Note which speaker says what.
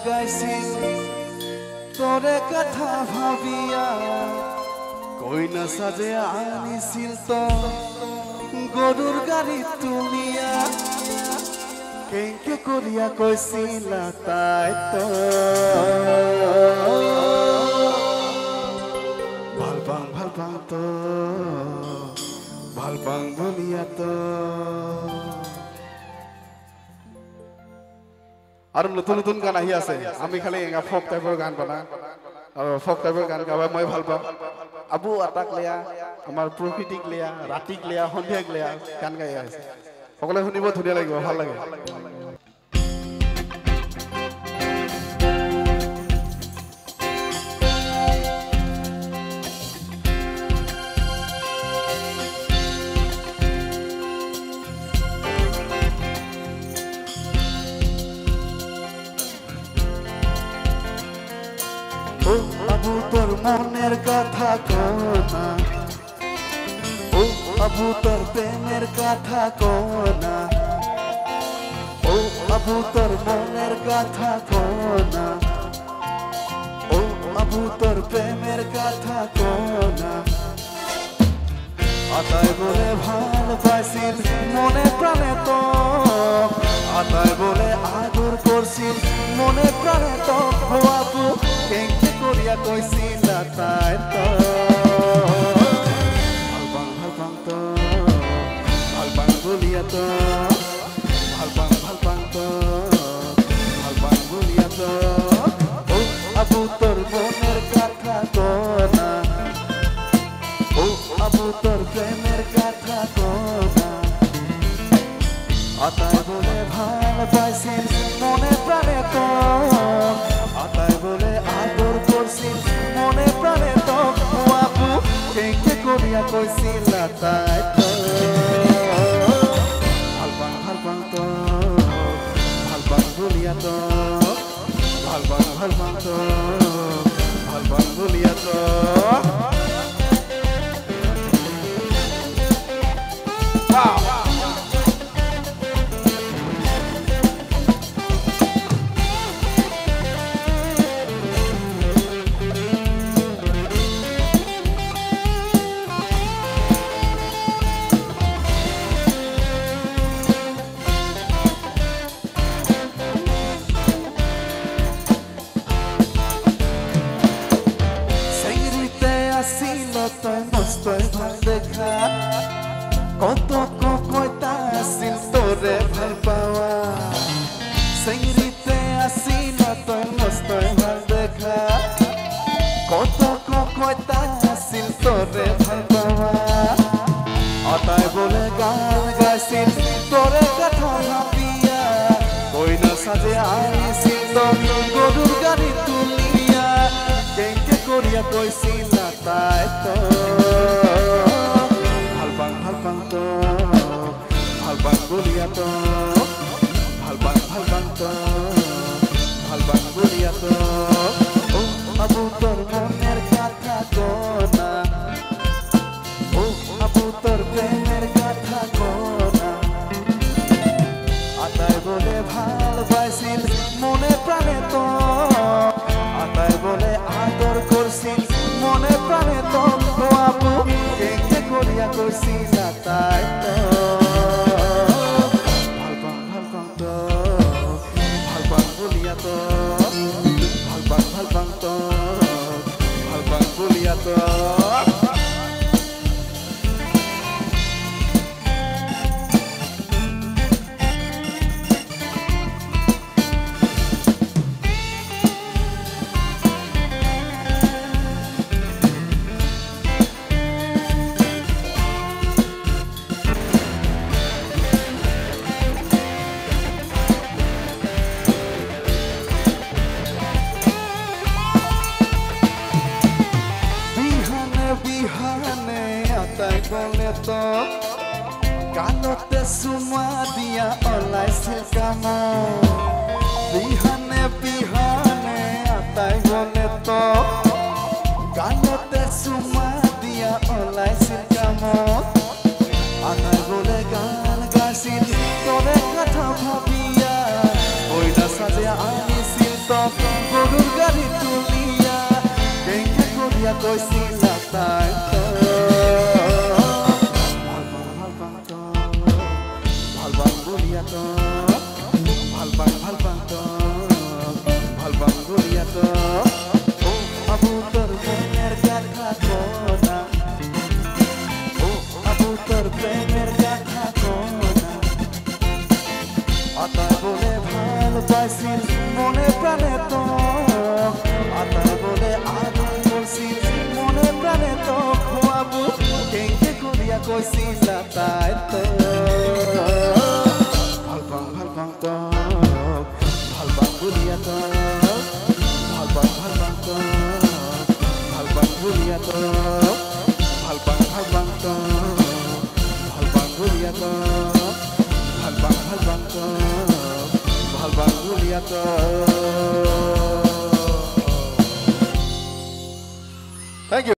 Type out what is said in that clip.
Speaker 1: গাইছিল তোরে কথা ভাবিয়া কইনা সাজে আনিছিল তো গরুর গাড়ি তুলিয়া কেঙ্কে করিয়া কইছিলা তাই তো ভাল পাং তো ভাল পাং বলিয়া তো আর নতুন নতুন গান আহি আছে আমি খালি এঙ্গা ফক টাইপৰ গান বনা আৰু ফক টাইপৰ গান গাবা মই ভাল পাওঁ আবু আটাক লিয়া আমাৰ প্ৰকৃতিক লিয়া ৰাতিক লিয়া সন্ধিয়াক লিয়া গান গাই আছে সকলোৱে শুনিব ধুনীয়া লাগিব ভাল লাগে আবু তোর মনের কথা কোনা ও আবু তোর প্রেমের কথা কোনা ও আবু তোর মনের কথা কোনা ও আবু তোর প্রেমের কথা কোনা আতাই বলে ভালোবাসিল মনে প্রাণে তো আতাই বলে আদর করছিল মনে প্রাণে তো ও আবু কেঙ্কে করিয়া কইছিলা তাই তো ভাল পাং তো ভাল পাং বলিয়া তো ভাল পাং তো ভাল পাং বলিয়া তো ও আবু তোর মনের কথা কোনা ও আবু তোর প্রেমের কথা কোনা আতাই বলে ভালোবাসিল মনে প্রাণে তো আতাই বলে আদর করছিল মনে প্রাণে তো আবু কেঙ্কে করিয়া কইছিলা তাই তো ভাল পাং তো ভাল পাং বলিয়া তো ভাল পাং তো ভাল পাং বলিয়া তো তোর মস্ত ভাল দেখা কত কইতা আসিল তোরে ভাল পাওয়া সেঙ্গিতে আসিল তোর মস্ত ভাল দেখা কত কইতা আসিল তোরে ভাল পাওয়া আতাই বলে গান গাইছিল তোরে কথা ভাবিয়া কইনা সাজে আইছিল তো গরুর গাড়ি তুলিয়া কেঙ্কে করিয়া কইছিলা তাই তো ভাল পাং তো ভাল পাং বলিয়া তো ভাল পাং তো ভাল পাং বলিয়া তো ও আবু তোর মনের কথা কোনা ও আবু তোর প্রেমের কথা কোনা আতাই বলে ভালোবাসিল মনে প্রাণে তো আতাই বলে আদর করছিল মনে প্রাণে তো আবু কেঙ্কে করিয়া কইছিলা তাই তো ভাল পাং তো ভাল পাং বলিয়া তো ভাল পাং তো ভাল পাং বলিয়া তো আতাই বলে তো গালতে সুমা দিয়া ওলাইছিল কাম বিহানে আতাই বলে তো গালতে সুমা দিয়া ওলাইছিল কাম আতাই বলে গান গাইছিল তোরে কথা ভাবিয়া ওইটা সাজে আনিছিল তো কৈছিলা তাই ভাল পাং বুলিয়া ভাল পাং বুলিয়া আবু তোর প্রেমের কথা কোনা আবু তোর প্রেমের কথা কোনা আতা বলে ভাল পাইছিল মনে প্রাণে তো আতা বলে আগুন করছিল মনে প্রাণে তো খোয়াবো কেঙ্কে করিয়া কইছিলা তাই তো ভাল পাং তো ভাল পাং বুলিয়া তো ভাল পাং তো ভাল পাং বুলিয়া তো ভাল পাং তো ভাল পাং বুলিয়া তো ভাল পাং তো ভাল পাং বুলিয়া তো Thank you.